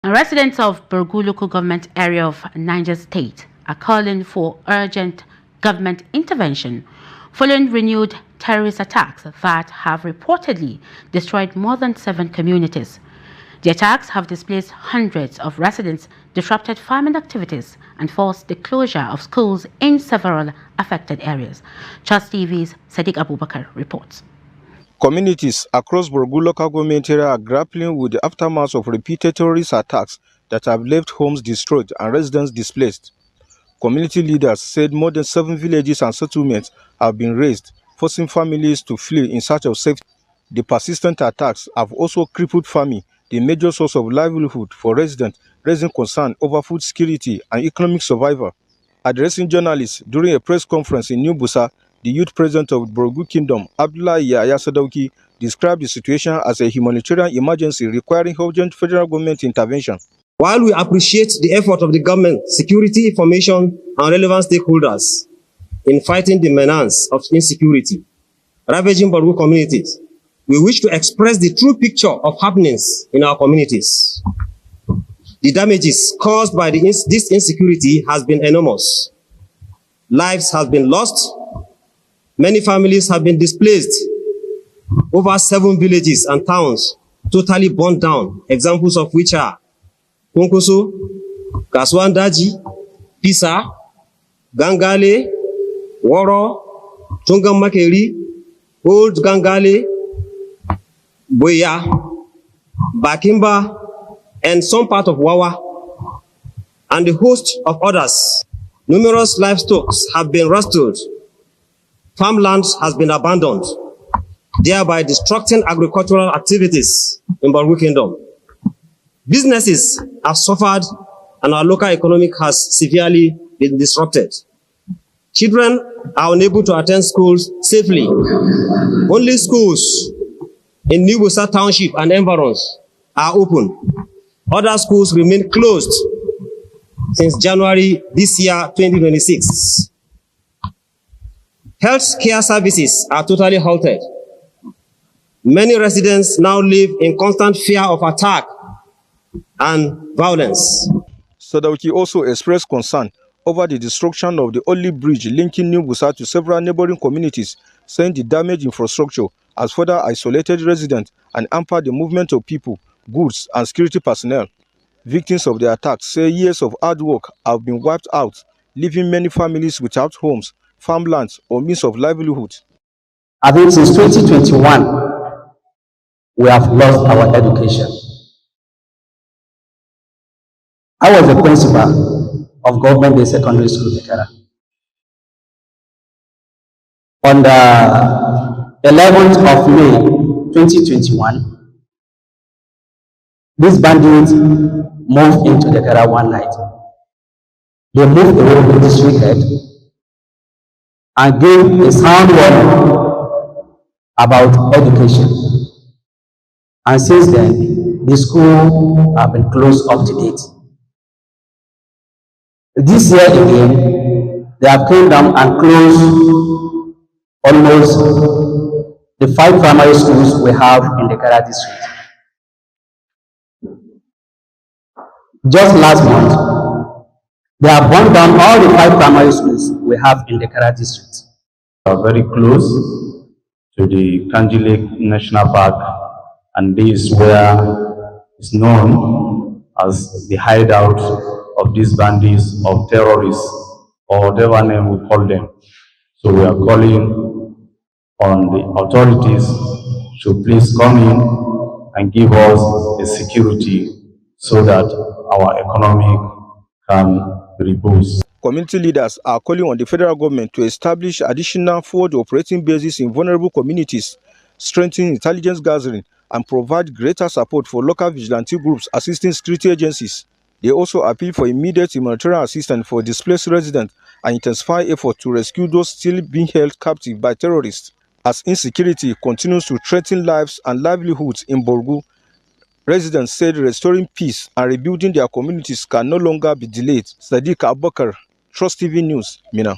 Residents of Borgu local government area of Niger State are calling for urgent government intervention following renewed terrorist attacks that have reportedly destroyed more than 7 communities. The attacks have displaced hundreds of residents, disrupted farming activities, and forced the closure of schools in several affected areas. Trust TV's Sadiq Abubakar reports. Communities across Borgu local government area are grappling with the aftermath of repeated terrorist attacks that have left homes destroyed and residents displaced. Community leaders said more than 7 villages and settlements have been razed, forcing families to flee in search of safety. The persistent attacks have also crippled farming, the major source of livelihood for residents, raising concern over food security and economic survival. Addressing journalists during a press conference in New Busa, the youth president of Borgu Kingdom, UNIAACL-EACL, described the situation as a humanitarian emergency requiring urgent federal government intervention. While we appreciate the effort of the government, security information, and relevant stakeholders in fighting the menace of insecurity ravaging Borgu communities, we wish to express the true picture of happenings in our communities. The damages caused by this insecurity has been enormous. Lives have been lost. Many families have been displaced. Over 7 villages and towns totally burned down, examples of which are Kunkusu, Kaswandaji, Pisa, Gangale, Woro, Tungamakeri, Old Gangale, Boya, Bakimba, and some part of Wawa, and a host of others. Numerous livestock have been restored. Farmland has been abandoned, thereby destructing agricultural activities in Borgu Kingdom. Businesses have suffered and our local economy has severely been disrupted. Children are unable to attend schools safely. Only schools in New Busa Township and environs are open. Other schools remain closed since January this year, 2026. Health care services are totally halted. Many residents now live in constant fear of attack and violence. Sadauki also expressed concern over the destruction of the only bridge linking New Busa to several neighboring communities, saying the damaged infrastructure has further isolated residents and hampered the movement of people, goods, and security personnel. Victims of the attacks say years of hard work have been wiped out, leaving many families without homes, farmlands, or means of livelihood. I think since 2021, we have lost our education. I was the principal of Government Secondary School, Tekara. On the 11th of May, 2021, these bandits moved into Tekara one night. They moved away with this wicked and gave a sound warning about education. And since then, the school have been closed up to date. This year again, they have came down and closed almost the 5 primary schools we have in the Kara district. Just last month, they have burned down all the 5 primary schools we have in the Kara district. We are very close to the Kanji Lake National Park, and this is where it's known as the hideout of these bandits of terrorists, or whatever name we call them. So we are calling on the authorities to please come in and give us the security so that our economy can reboost. Community leaders are calling on the federal government to establish additional forward operating bases in vulnerable communities, strengthen intelligence gathering, and provide greater support for local vigilante groups assisting security agencies. They also appeal for immediate humanitarian assistance for displaced residents and intensify efforts to rescue those still being held captive by terrorists. As insecurity continues to threaten lives and livelihoods in Borgu, residents said restoring peace and rebuilding their communities can no longer be delayed. Sadiq Abubakar, Trust TV News, Mina.